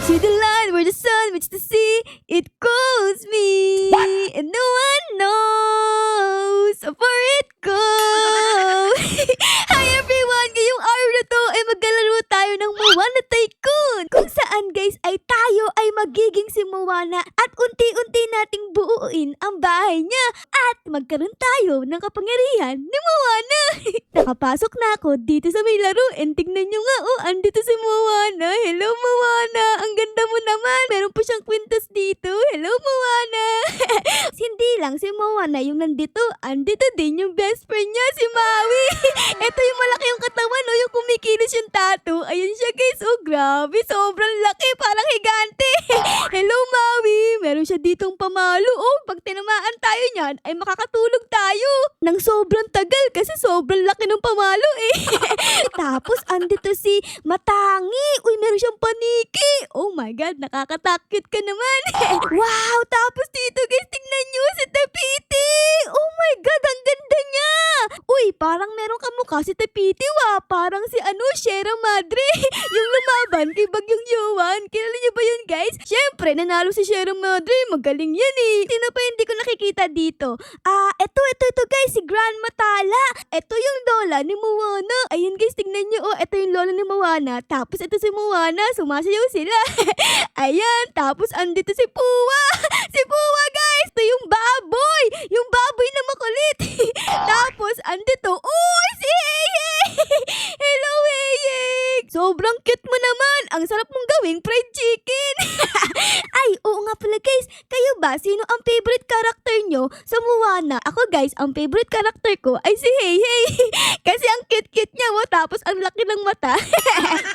See the line where the sun meets the sea, it calls me, and no one knows where it goes. Hi everyone! Ngayong araw na to ay maglalaro tayo ng Moana Tycoon, kung saan guys ay tayo ay magiging si Moana at unti-unti nating buuin ang bahay niya at magkaroon tayo ng kapangyarihan ni Moana. Nakapasok na ako dito sa may laro and tignan nyo nga, oh, andito si Moana. Hello Moana, ang ganda mo naman. Meron pa siyang kwintas dito. Hello Moana. Hindi lang si Moana yung nandito, andito din yung best friend niya, si Maui. Ito yung malaki yung katawan, oh, yung kumikilos yung tattoo. Ayun siya guys, oh grabe, sobrang laki, parang higante. Hello Maui, meron siya ditong pamalo, oh. Pag tinamaan tayo niyan, ay makakatulog tayo ng sobrang tagal kasi sobrang laki ng pamalo eh. Tapos andito si Matangi. Uy, meron siyang paniki. Oh my God, nakakatakot ka naman. Wow, tapos dito guys, tingnan nyo si Tepiti. Oh my God, ang ganda niya. Uy, parang meron kamukha si Tepiti, wa. Parang si Sierra Madre. Yung lumaban kay Bagyong Yuan. Kilala niyo ba yun guys? Syempre, nanalo si Sierra Madre. Magaling yan eh. Sino pa hindi ko nakikita dito? Ito guys, si Grandma Tala. Ito yung lola ni Moana. Ayun guys, tingnan nyo, oh. Ito yung lola ni Moana. Tapos ito si Moana, sumasayaw sila. Ayan, tapos andito si Pua. Si Pua guys, ito yung baboy. Yung baboy na makulit. Tapos andito, uy, si Heihei. Hello Heihei. Sobrang cute mo naman. Ang sarap mong gawing fried chicken. Ay, oo nga pala guys. Kayo ba, sino ang favorite character nyo sa Moana? Ako guys, ang favorite character ko ay si Heihei. Kasi ang cute-cute niya, oh, tapos ang laki ng mata.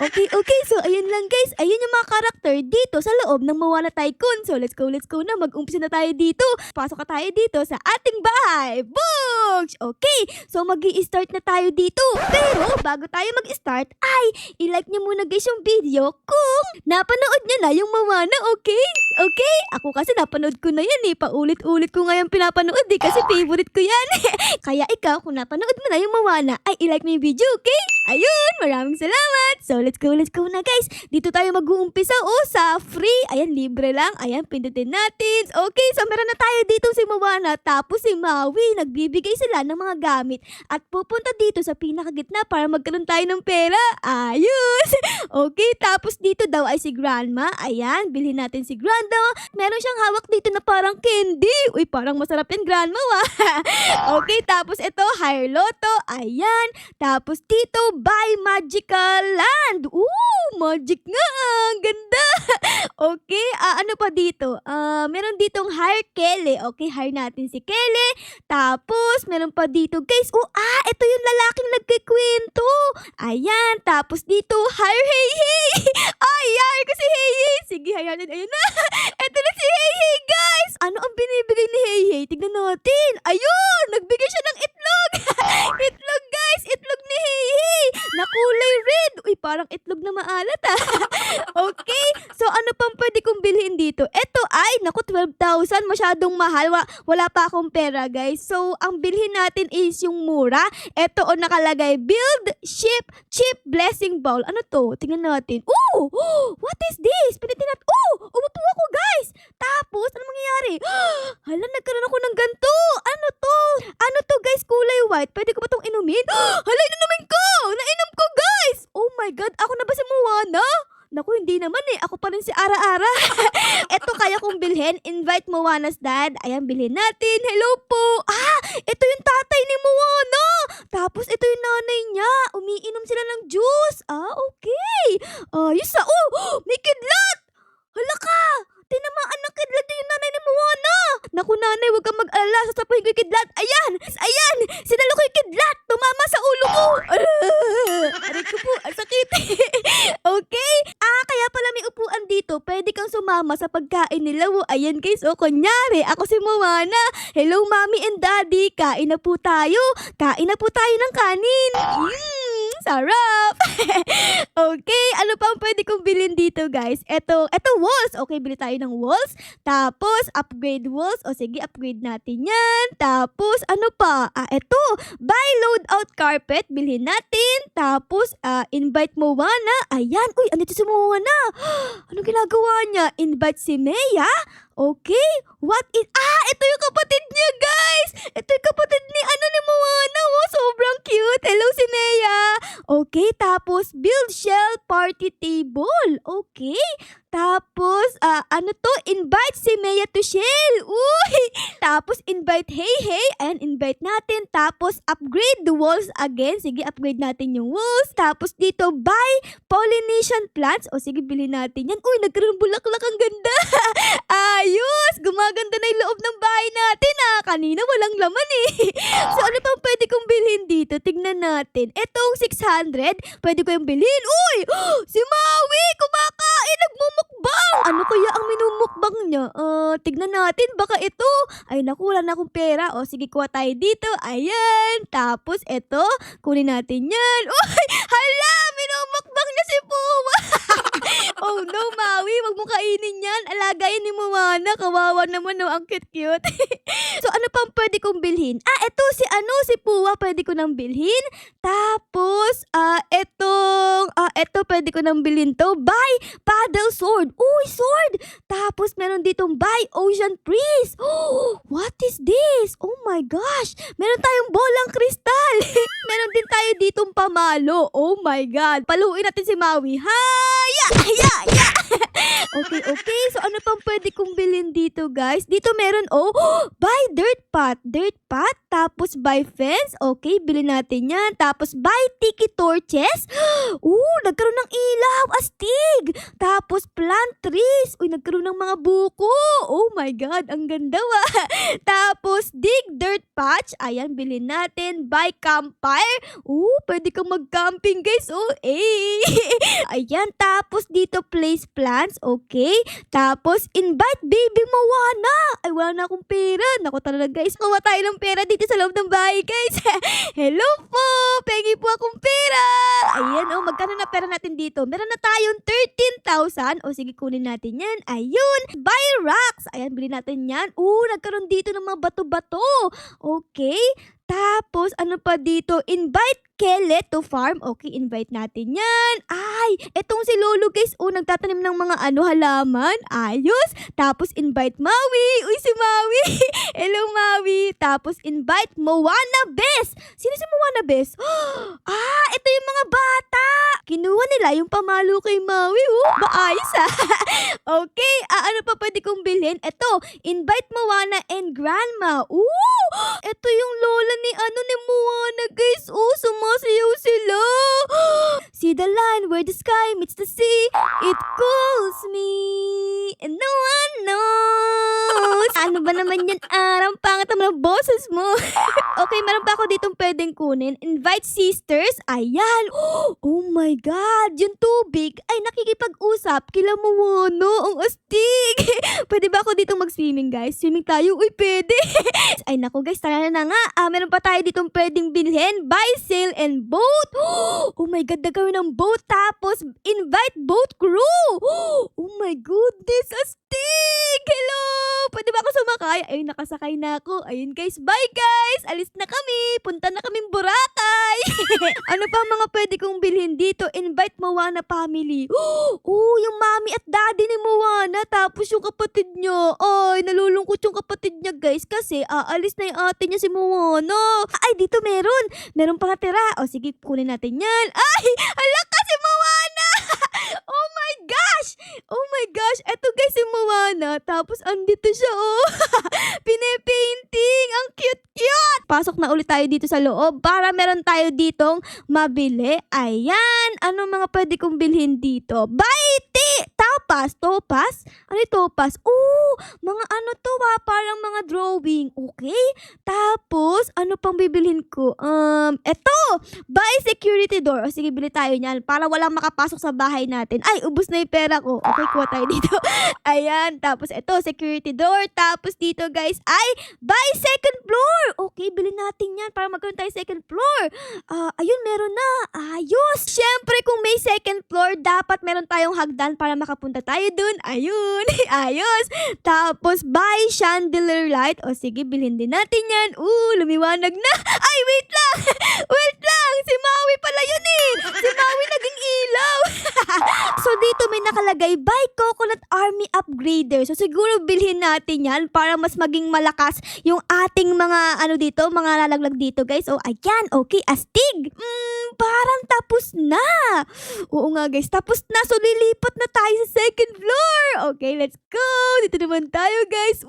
Okay. So, ayun lang guys. Ayun yung mga character dito sa loob ng Moana Tycoon. So, let's go na. Mag-umpisa na tayo dito. Pasok ka tayo dito sa ating bahay. Books! Okay, so mag-i-start na tayo dito. Pero, bago tayo mag-start, ay, i-like nyo muna guys yung video kung napanood nyo na yung Moana, okay? Okay? Ako kasi napanood ko na yan eh. Paulit-ulit ko ngayon pinapanood eh. Kasi favorite ko yan. Kaya ikaw, kung napanood mo na yung Moana, ay i-like mo yung video, okay? Ayun, maraming salamat. So, let's go na guys. Dito tayo mag-uumpisa, oh, sa free. Ayan, libre lang. Ayan, pindutin natin. Okay, so meron na tayo dito si Moana. Tapos si Maui, nagbibigay sila ng mga gamit. At pupunta dito sa pinakagitna para magkaroon tayo ng pera. Ayos. Okay, tapos dito daw ay si Grandma. Ayan, bilhin natin si Grandma. Meron siyang hawak dito na parang candy. Uy, parang masarap yan, Grandma, wa. Okay, tapos ito, Higher Lotto. Ayan. Tapos dito, Buy Magical Land. Ooh, magic nga. Ang ganda. Okay, ano pa dito? Meron ditong Hire Kelly. Okay, hire natin si Kelly. Tapos, meron pa dito, guys. Ito yung lalaking nagkikwento. Ayan, tapos dito, Hire Heihei. Ay, hire ko si Heihei. Sige, hire natin. Ayun na. Ito na si Heihei, guys. Ano ang binibigay ni Heihei? Tignan natin. Ayun, nagbigay siya ng itlog. Itlog, guys. Itlog ni Heihei. Na kulay red. Uy, parang itlog na maalat ah. Okay, so ano pang pwede kong bilhin dito? Ito ay, naku, 12,000. Masyadong mahal. Wala pa akong pera, guys. So, ang bilhin natin is yung mura. Ito o nakalagay, build, ship, chip, blessing bowl. Ano to? Tingnan natin. Ooh! What is this? Pinitin natin. Umupo ako, guys. Tapos, ano mangyayari? Hala, nagkaroon ako ng ganito. Ano to? Ano to, guys? Kulay white. Pwede ko ba itong inumin? Hala, inumin ko! Nainom ko, guys! Oh my God, ako na ba si Moana? Naku, hindi naman eh. Ako pa rin si Ara-Ara. Ito kaya kong bilhin. Invite Moana's dad. Ayan, bilhin natin. Hello po. Ito yung tatay ni Moana. Tapos, ito yung nanay niya. Umiinom sila ng juice. Okay. Ayos na. May kidlat. Hala ka. Tinamaan ng kidlat yung nanay ni Moana. Naku, nanay, huwag kang mag-alala. Sasapuhin ko yung kidlat. Ayan. Sinalo ko yung kidlat. Tumama sa ulo ko. Aray ko po. Ang sakit. Okay. Kaya pala may upuan dito. Pwede kang sumama sa pagkain nila. Ayan guys. Kunyari, ako si Moana. Hello, mommy and daddy. Kain na po tayo. Kain na po tayo ng kanin. Sarap! Okay, ano pang pwede kong bilhin dito, guys? Eto walls. Okay, bili tayo ng walls. Tapos, upgrade walls. O sige, upgrade natin yan. Tapos, ano pa? Eto. Buy loadout carpet. Bilhin natin. Tapos, invite Moana. Ayan. Uy, andito si Moana. Ano ginagawa niya? Invite si Mea? Okay. Ito yung kapatid niya, guys. Ito yung kapatid ni Moana. Oh, sobrang cute. Hello, si Mea. Okay, tapos build shell party table. Okay. Tapos, invite si Mea to shell. Uy! Tapos, invite Hey Hey. Ayan, invite natin. Tapos, upgrade the walls again. Sige, upgrade natin yung walls. Tapos, dito, buy pollination plants. O, sige, bilhin natin yan. Uy, nagkaroon bulaklak. Ang ganda. Ayos! Gumaganda na yung loob ng bahay natin, Kanina, walang laman, eh. So, ano pang pwede kong bilhin dito? Tignan natin. Etong 600, pwede ko yung bilhin. Uy! Si Maui! Kumakain! Nagmumukbang! Ano kaya ang minumukbang niya? Tignan natin. Baka ito. Ay, naku, wala na akong pera. O, sige, kuha tayo dito. Ayan. Tapos, eto. Kunin natin yan. Uy! Hala! Minumukbang niya si Puma! Oh no, Maui, wag mo kainin yan. Alagayin ni Moana. Kawawa naman, no? Ang cute-cute. So, ano pang pwede kong bilhin? Eto, si Pua, pwede ko nang bilhin. Tapos, eto, pwede ko nang bilhin to. Buy paddle sword. Uy, sword! Tapos, meron ditong buy ocean freeze. Oh, what is this? Oh my gosh! Meron tayong bolang kristal. Meron din tayo ditong pamalo. Oh my God! Paluin natin si Maui. Haya! Okay. So, ano pang pwede kong bilhin dito, guys? Dito meron, buy dirt pot. Tapos, buy fence. Okay, bilhin natin yan. Tapos, buy tiki torches. Nagkaroon ng ilaw. Astig. Tapos, plant trees. Uy, nagkaroon ng mga buko. Oh my God, ang ganda, Tapos, dig dirt patch. Ayan, bilhin natin. Buy campfire. Pwede kang mag-camping, guys. Ayan, tapos dito place plants. Okay. Tapos, invite baby Moana. Ay, wala na akong pera. Naku talaga, guys. Kuha tayo ng pera dito sa loob ng bahay, guys. Hello po. Pengi po akong pera. Ayan, magkano na pera natin dito? Meron na tayong 13,000. Sige, kunin natin yan. Ayun. Buy rocks. Ayan, bilhin natin yan. Nagkaroon dito ng mga bato-bato. Okay. Tapos, ano pa dito? Invite Kele to farm. Okay, invite natin yan. Ay, etong si Lolo, guys. Nagtatanim ng mga halaman. Ayos. Tapos, invite Maui. Uy, si Maui. Hello, Maui. Tapos, invite Moana Best. Sino si Moana Best? Ito yung mga bata. Kinuha nila yung pamalo kay Maui. Maayos, Okay, ano pa pwede kong bilhin? Ito, invite Moana and Grandma. Ito yung lola ni Moana, guys. Sumasayaw sila. See the line where the sky meets the sea. It calls me. And no one knows. Ano ba naman yan, Aram? Pangit naman ang boses mo. Okay, meron pa ako ditong pwedeng kunin. Invite sisters. Ayan. Oh my God. Yung tubig ay nakikipag-usap kila Moana. Ang astig. Pwede ba ako ditong mag-swimming, guys? Swimming tayo? Uy, pwede. Ay, naku, guys. Tara na nga. Meron pa tayo ditong pwedeng bilhin. Buy sail and boat. Oh my God, nagawin ng boat. Tapos, invite boat crew. Oh my goodness, astig! Hello! Pwede ba ako sumakay? Ayun, nakasakay na ako. Ayun, guys. Bye, guys! Alis na kami. Punta na kaming Boracay. Ano pa mga pwede kong bilhin dito? Invite Moana family. Yung mami at daddy ni Moana. Tapos yung kapatid niya. Ay, nalulungkot yung kapatid niya, guys. Kasi aalis na yung ate niya si Moana. Ay, dito meron. Meron pa natira. Sige, kunin natin yan. Ay, hala ka si Moana. Oh my gosh. Eto, guys, si Moana. Tapos andito siya, Pine-painting. Ang cute-cute. Pasok na ulit tayo dito sa loob para meron tayo ditong mabili. Ayan. Ano mga pwede kong bilhin dito? Buy tea. Tapa. topaz. Topaz? Ano yung topaz? Oh, mga ano to parang mga drawing. Okay? Tapos, ano pang bibilhin ko? Eto! Buy security door. O sige, bili tayo niyan para walang makapasok sa bahay natin. Ay, ubos na yung pera ko. Okay, kuha tayo dito. Ayan, tapos eto, security door. Tapos dito guys, ay, buy second floor. Okay, bilhin natin yan para magkaroon tayo second floor. Ayun, meron na. Ayos! Siyempre, kung may second floor, dapat meron tayong hagdan para makapunta tayo dun. Ayun, ayos! Tapos, buy chandelier light. O sige, bilhin din natin yan. Lumiwanag na. Ay, wait lang! Wait lang! Si Maui pala yun eh! Si Maui naging ilaw! So, dito may nakalagay, buy coconut army upgrader. So, siguro bilhin natin yan para mas maging malakas yung ating mga, ano dito, mga lalaglag dito, guys. Oh, ayan. Okay, astig. Parang tapos na. Oo nga, guys. Tapos na. So, lilipat na tayo sa second floor. Okay, let's go. Dito naman tayo, guys.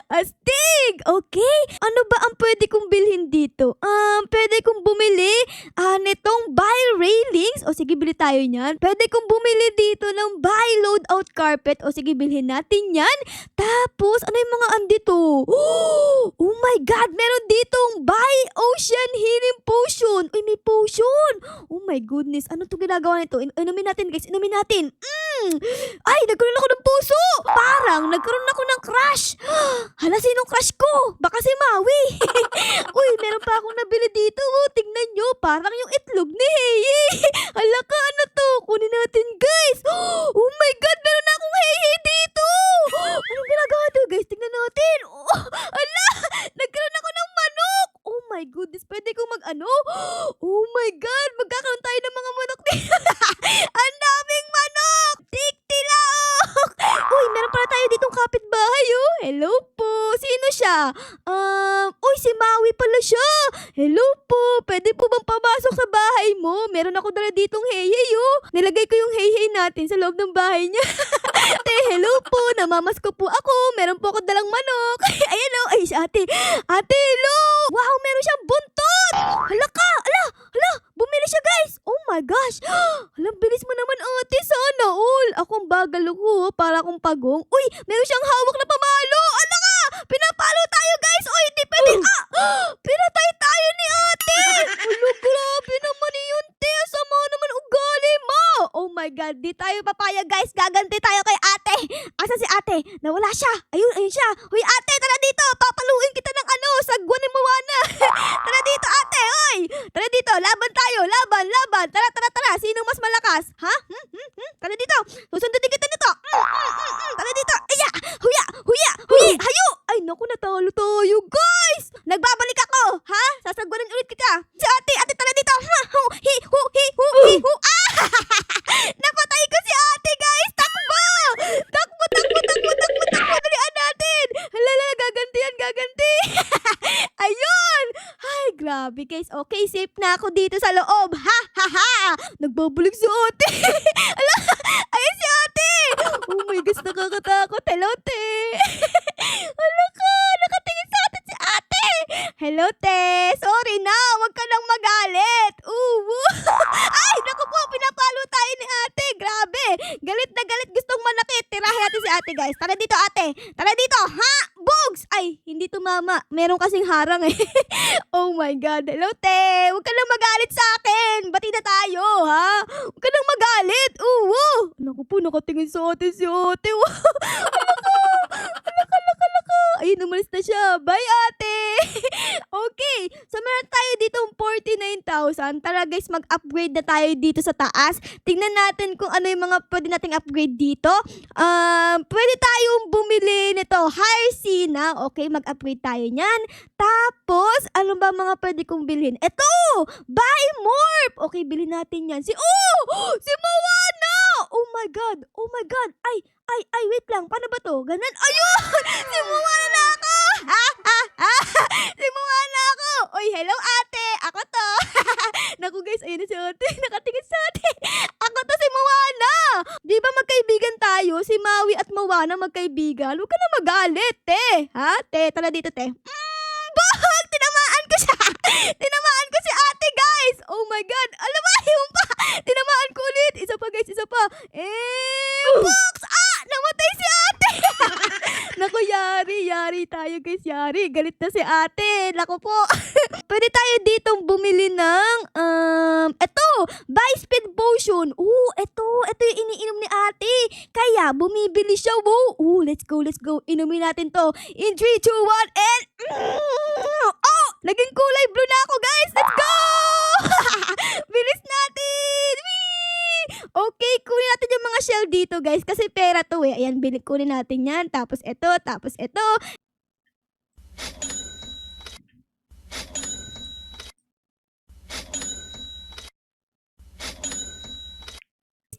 Astig. Okay. Ano ba ang pwede kong bilhin dito? Pwede kong bumili nitong buy railings. O, sige, bili tayo niyan. Pwede kong bumili dito ng buy loadout carpet. O, sige, bilhin natin yan. Tapos, ano yung mga andito? Oh my God! Meron ditong buy ocean healing potion. Uy, may potion. Oh my goodness. Ano itong ginagawa nito? Inumin natin, guys. Inumin natin. Ay, nagkaroon ako ng puso. Parang nagkaroon ako ng crush. Hala, sinong crush ko? Baka si Maui. Uy, meron pa akong nabili dito. Tingnan nyo. Parang yung itlog ni Heyi. Hala ka, ano to? Kunin natin, guys. Oh my God, meron na akong Heyi dito. Anong ginagawa to, guys? Tingnan natin. Hala, nagkaroon ako ng manok. Oh my goodness, pwede kong mag-ano? Oh my God, magkakaroon tayo ng mga manok dito. Ang daming manok. Tiktilak. Uy, meron pala tayo ditong kapitbahay, oh. Hello po. Sino siya? Uy, si Maui pala siya. Hello po. Pwede po bang pamasok sa bahay mo? Meron ako dala ditong heyhey, oh. Nilagay ko yung heyhey natin sa loob ng bahay niya. Ate, hello po. Namamas ko po ako. Meron po ako dalang manok. Ayan, oh. Ay, si ate. Ate, hello. Wow, meron siyang buntot. Hala ka. Hala. Bumili siya, guys. Oh my gosh. Hala, bilis mo naman, ate. Sana all. Ako ang bagal ko. Para akong pagong. Uy, meron siyang hawak na pamalo. Ano ka? Pinapalo tayo, guys. Uy, hindi pwede. Pinatay tayo ni ate. Hala, grabe naman yun, te. Sama naman ugali mo. Oh my God. Di tayo papaya, guys. Gaganti tayo kay ate. Asan si ate? Nawala siya. Ayun siya. Uy, ate, tara dito. Papaluin kita ng sagwan ni Moana. Tara dito, ate. Uy, tara dito. Laban tayo. Laban. Tara. Sinong mas malakas? Ha? Tara dito. Susundin kita nito. Tara dito. Aya. Huya. Hayo. Ay, naku, natalo tayo, guys. Nagbabalik ako. Ha? Sasagwanin ulit kita. Si ate. Ate, tara dito. Napatay ko si ate, guys. Takbo. Dalian natin. Hala, gaganti. Ayun. Ay, grabe, guys. Okay, safe na ako dito sa loob. Ha. Nagbabalik si ate. Ala, ayun si ate. Oh my gosh, nakakatakot. Hello, te. Hala ka, nakatingin sa atin si ate. Hello, te. Sorry na, wag ka nang magalit. Ay, naku po, pinapalo tayo ni ate. Grabe. Galit na galit, gustong manakit. Tirahin natin si ate, guys. Tara dito, ate. Tara dito. Ha? Bugs! Ay, hindi tumama. Meron kasing harang eh. Oh my God. Hello, te. Huwag ka nang magalit sa akin. Bati na tayo, ha? Huwag ka nang magalit. Naku po, nakatingin sa atin si ate. Alaka. Ayun, umalis na siya. Bye, ate. Okay. So, meron tayo ditong 49,000. Tara, guys, mag-upgrade na tayo dito sa taas. Tingnan natin kung ano yung mga pwede nating upgrade dito. Pwede tayong bumili nito. Hyrsina. Okay, mag-upgrade tayo niyan. Tapos, ano ba mga pwede kong bilhin? Ito! Buy morph! Okay, bilhin natin yan. Si Moana! Oh my God! Ay, wait lang. Paano ba to? Ganan? Ayun! Si Moana na ako! Si Moana ako! Oy, hello, ate! Ako to! Naku, guys, ayun na si ate. Nakatingin sa ate. Ako to, si Moana! Di ba magkaibigan tayo? Si Maui at Moana magkaibigan? Huwag ka na magalit, te! Ha? Te, tala dito, te. Bog! Tinamaan ko siya! Tinamaan ko si ate, guys! Oh my God! Alam mo, yung pa! Tinamaan ko ulit! Isa pa guys, isa pa! Box! Namatay si ate! Naku, yari tayo guys, yari. Galit na si ate. Naku po. Pwede tayo ditong bumili ng, eto, buy speed potion. Eto yung iniinom ni ate. Kaya, bumibili siya. Let's go. Inumin natin to. In 3, 2, 1, and, naging kulay blue na ako guys. Let's go! Bilis natin! Whee! Okay, kunin natin yung mga shell dito guys. Kasi pera to eh. Ayan, kunin natin yan. Tapos ito.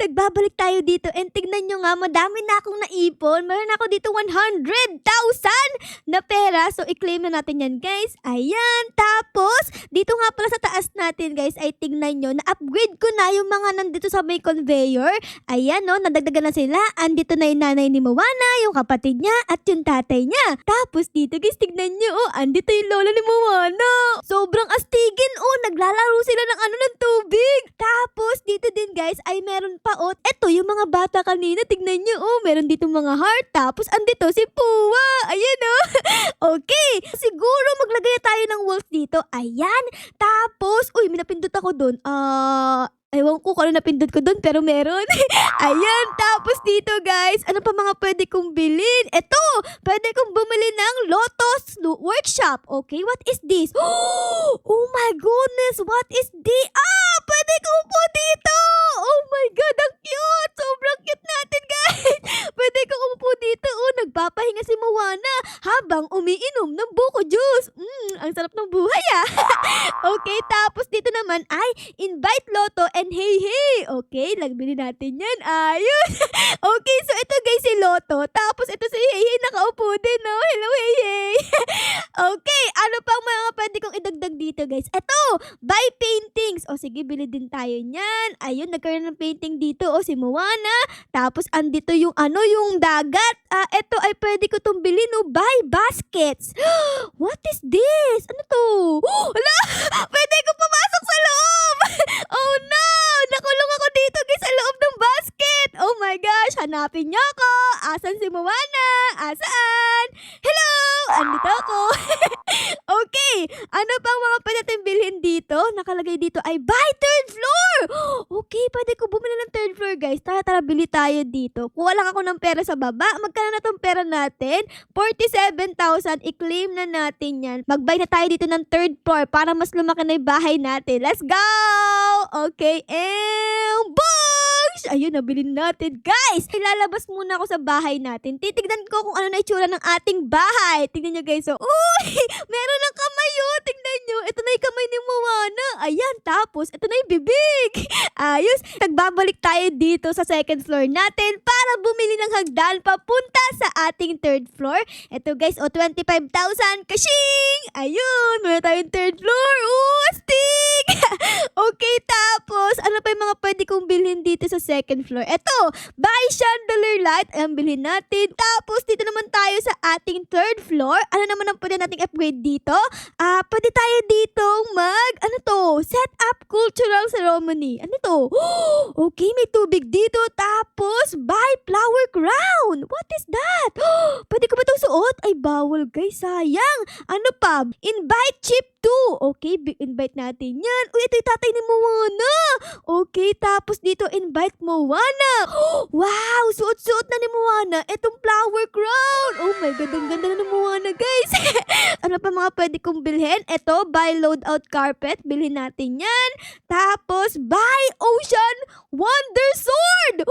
Nagbabalik tayo dito and tignan nyo nga, madami na akong naipon. Meron ako dito 100,000 na pera. So, i-claim na natin yan, guys. Ayan. Tapos, dito nga pala sa taas natin, guys, ay tignan nyo, na-upgrade ko na yung mga nandito sa may conveyor. Ayan, no, nadagdagan na sila. Andito na yung nanay ni Moana, yung kapatid niya, at yung tatay niya. Tapos, dito, guys, tignan nyo, andito yung lola ni Moana. Sobrang astigin, naglalaro sila ng tubig. Tapos, dito din, guys, ay meron pa eto yung mga bata kanina, tignan nyo, meron dito mga heart, tapos andito si Pua, ayan okay, siguro maglagay tayo ng wolf dito, ayan, tapos, may napindot ako dun, ewan ko kung ano napindot ko dun, pero meron. Ayan, tapos dito guys, ano pa mga pwede kong bilhin? Eto, pwede kong bumili ng Lotus Workshop. Okay, what is this? Oh my goodness, what is this? Pwede kong upo dito! Oh my God, ang cute! Sobrang cute natin guys! Pwede kong upo dito. Nagpapahinga si Moana habang umiinom ng buko juice. Ang sarap ng buhay Okay, tapos dito naman ay invite Lotto and Hey. Okay, nagbili natin yan. Ayun. Okay, so ito guys si Lotto. Tapos ito si Hey nakaupo din, no? Hello, Hey. Okay, ano pang mga pwede kong idagdag dito guys? Ito, buy paintings. Sige, bili din tayo niyan. Ayun, nagkaroon ng painting dito. Si Moana. Tapos andito yung yung dagat. Ito ay pwede ko itong bilhin, no? Buy baskets. What is this? Ano to? Wala! Pwede ko pumasok sa loob! Oh no! Nakulong ako dito guys sa loob ng basket! Oh my gosh! Hanapin niyo ako! Asan si Moana? Asaan? Hello! Andito ako! Okay! Ano pang mga pwede natin bilhin dito? Nakalagay dito ay buy third floor! Okay, pwede ko bumili ng third floor guys. Tara, bili tayo dito. Kuha lang ako ng pera sa baba. Magkano na tong pera natin? 47,000. I-claim na natin yan. Mag-buy na tayo dito ng third floor para mas lumaki na yung bahay natin. Let's go! Okay, and boom! Ayun, nabilin natin. Guys, ilalabas muna ako sa bahay natin. Titignan ko kung ano na itsura ng ating bahay. Tignan nyo guys. Meron ng kamay Tignan nyo. Ito na yung kamay ni Moana. Ayan, tapos ito na yung bibig. Ayos. Nagbabalik tayo dito sa second floor natin para bumili ng hagdan papunta sa ating third floor. Ito guys, 25,000. Kashing! Ayun, meron tayong third floor. Astig! Okay, tapos, ano pa yung mga pwede kong bilhin dito sa second floor? Ito, buy chandelier light. Ayan, bilhin natin. Tapos, dito naman tayo sa ating third floor. Ano naman ang pwede nating upgrade dito? Pwede tayo dito set up cultural ceremony. Ano to? Okay, may tubig dito. Tapos, buy flower crown. What is that? Pwede ko ba itong suot? Ay, bawal guys, sayang. Ano pa? Invite chip 2. Okay, invite natin yan. Ito yung tatay ni Moana. Okay, tapos dito invite Moana. Wow, suot-suot na ni Moana itong flower crown. Oh my God, ang ganda na ni Moana guys. Ano pa mga pwede kong bilhin? Ito, buy loadout carpet. Bilhin natin yan. Tapos, buy ocean wonder sword.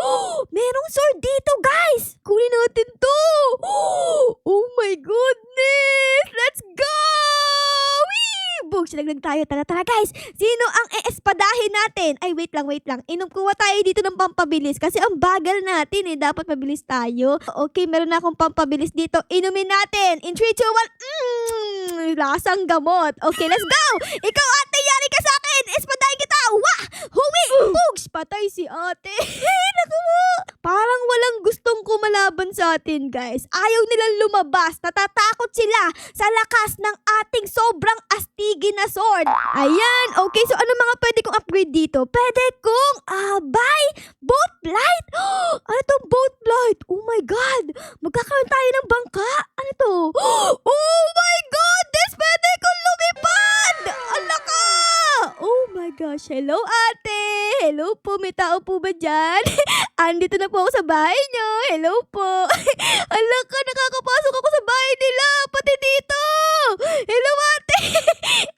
Merong sword dito guys. Kunin natin to. Oh my goodness. Let's go. Boom, sinaglag tayo. Tara guys. Sino ang espadahin natin? Ay, wait lang. Kuha tayo dito ng pampabilis kasi ang bagal natin Dapat mabilis tayo. Okay, meron na akong pampabilis dito. Inumin natin. In 3, 2, 1. Lasang gamot. Okay, let's go. Ikaw ate, yari ka sa akin. Espadahin kita. Wah! Huwi! Pugs! Patay si ate. Naku po. Parang walang gustong kumalaban sa atin, guys. Ayaw nilang lumabas. Natatakot sila sa lakas ng ating sobrang astigi na sword. Ayan. Okay, so ano mga pwede kong upgrade dito? Pwede kong, buy boat light. Ano tong boat light? Oh my God. Magkakaroon tayo ng bangka. Ano to? Oh my goodness! Pwede kong lumipad! Ala ka! Oh my gosh. Hello, ate. Hello po. May tao po ba dyan? Andito na po ako sa bahay nyo. Hello po. Ala ka, nakakapasok ako sa bahay nila. Pati dito. Hello, ate.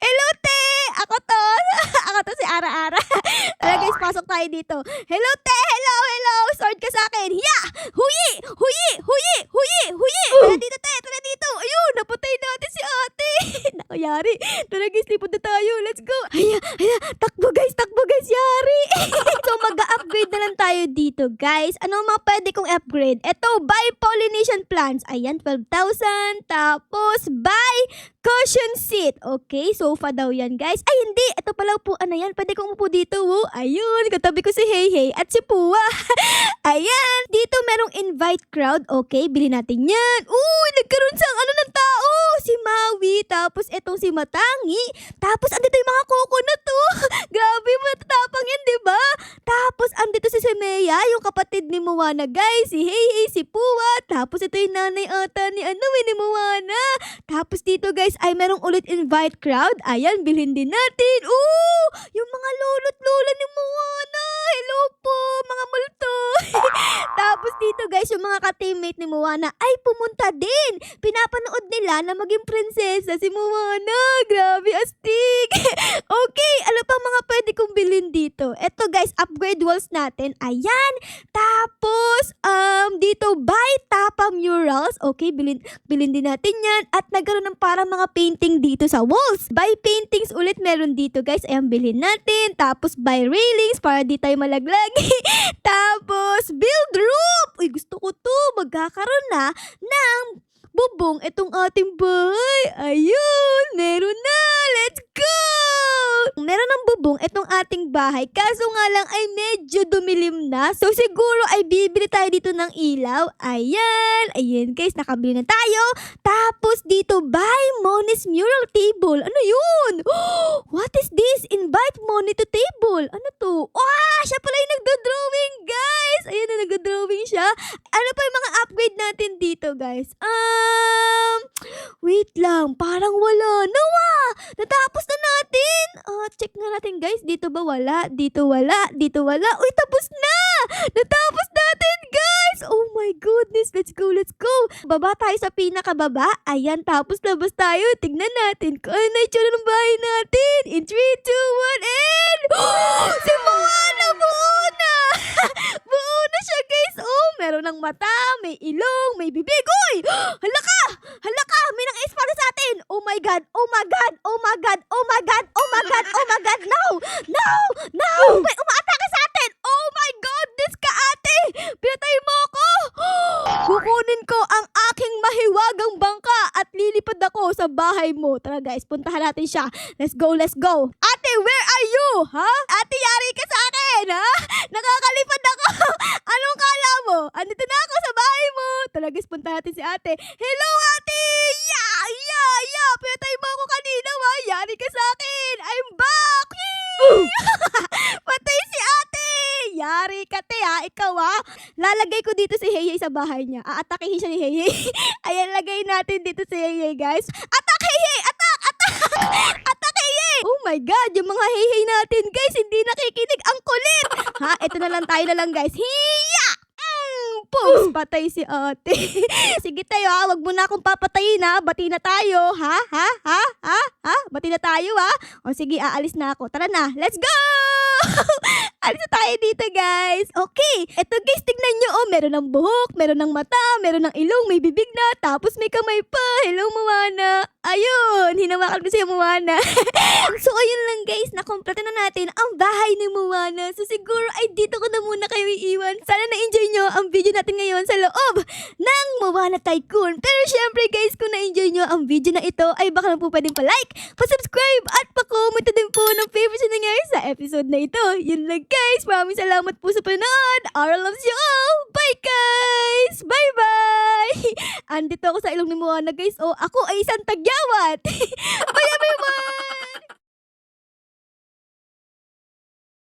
Hello, te. Ako to. Ako to si Ara-Ara. Tara guys, pasok tayo dito. Hello, te. Hello, hello. Sword ka sa akin. Hiya! Huyi! Huyi! Huyi! Huyi! Huyi! Tara dito, te. Tara dito. Ayun, napatay natin si ate. Nakayari. Tara guys, lipod na tayo. Let's go. Haya, haya. Takbo guys, yari. So, mag-upgrade na lang tayo dito, guys. Ano mga pwede kong upgrade? Ito, buy pollination plants. Ayan, 12,000. Tapos, buy cushion seat. Okay, sofa daw yan, guys. Ay, hindi. Ito pala upuan na yan. Pwede kong umupo dito, oh. Ayun, katabi ko si Hey Hey at si Pua. Ayan, dito merong invite crowd. Okay, bilhin natin yan. Uy, nagkaroon sang ano ng tao. Si Maui, tapos etong si Matangi. Tapos, andito yung mga coconut, oh. Grabe, matatapang yan, diba? Tapos, andito si Semeya, yung kapatid ni Moana, guys. Si Hey Hey, si Pua. Tapos, ito yung nanay ata ni ni Moana. Tapos, dito, guys, ay merong ulit invite crowd. Ayan, bilhin din natin. Ooh! Yung mga lolo't lola ni Moana. Hello po, mga multo. Tapos, dito, guys, yung mga ka-teammate ni Moana ay pumunta din. Pinapanood nila na maging prinsesa si Moana. Grabe, astig. Okay, ano pa mga pwede kong bilhin dito? Eto guys, upgrade walls natin. Ayan. Tapos, dito, buy tapa murals. Okay, bilhin din natin yan. At nagkaroon ng parang mga painting dito sa walls. Buy paintings ulit meron dito guys. Ayan, bilhin natin. Tapos, buy railings para di tayo malaglag. Tapos, build roof. Uy, gusto ko to. Magkakaroon na ng bubong itong ating bahay. Ayun, meron na. Let's go! Meron ng bubong itong ating bahay. Kaso nga lang ay medyo dumilim na. So siguro ay bibili tayo dito ng ilaw. Ayan. Ayan guys, nakabili na tayo. Tapos dito, buy Moni's mural table. Ano yun? What is this? Invite Moni to table. Ano to? Siya pala yung nagdo-drawing guys. Ayan na, nagdo-drawing siya. Ano pa yung mga upgrade natin dito guys? Wait lang. Parang wala. Nawa! Natapos na natin. Check nga natin guys. Dito ba wala? Dito wala. Dito wala. Uy, tapos na! Natapos natin guys! Oh my goodness. Let's go, let's go. Baba tayo sa pinakababa. Ayan, tapos labas tayo. Tignan natin kung ano na itsura ng bahay natin. In 3, 2, 1, and... Si Moana! Buo na! Buo na siya guys. Oh, meron ng mata, may ilong, may bibig. Uy! Hala ka! Hala ka! May nang para sa atin! Oh my God! Oh my God! Oh my God! Oh my God! Oh my God! Oh my God! No! No! No! May umaatake sa atin! Oh my goodness ka ate! Pinatay mo ako! Kukunin ko ang aking mahiwagang bangka at lilipad ako sa bahay mo. Tara guys, puntahan natin siya. Let's go, let's go. Ate, where are you? Ha? Ate, yari ka sa akin, ha? Nakakalipad ako. Anong kala mo? Andito na ako sa bahay mo. Tara guys, puntahan natin si ate. Hello ate! Yeah! Pinatay mo ako kanina, ha? Yari ka sa akin. I'm back! Patay si ate! Yari ka te ha, ikaw ha. Lalagay ko dito si Hey Hey sa bahay niya. Aatakihin siya ni Hey Hey. Ayan, lagay natin dito si Hey Hey guys. Attack Hey Hey! Attack! Attack Hey Hey! Oh my God, yung mga Hey Hey natin guys, hindi nakikinig. Ang kulit! Ha, ito na lang tayo na lang guys. Hiya! Pugs, patay si ate. Sige tayo ha, wag mo na akong papatayin ha. Bati na tayo, ha? Bati na tayo ha. O sige, aalis na ako. Tara na, let's go! Alis na tayo dito guys. Okay, eto guys, tignan nyo. Oh, meron ng buhok, meron ng mata, meron ng ilong, may bibig na, tapos may kamay pa. Hello, Moana. Ayun, hinawakan ko siya, Moana. So, ayun lang guys, nakompleto na natin ang bahay ni Moana. So, siguro ay dito ko na muna kayo iiwan. Sana na-enjoy nyo ang video natin ngayon sa loob ng Moana Tycoon. Pero syempre guys, kung na-enjoy nyo ang video na ito, ay baka lang po pwedeng pa-like, pa-subscribe, at pa-comment din po ng favorite na nangyari sa episode na ito. Yun lang guys, maraming salamat po sa panonood. Ara loves you all. Bye guys! Bye-bye! Andito ako sa ilong ni Moana guys. Ako ay isang tagyawat.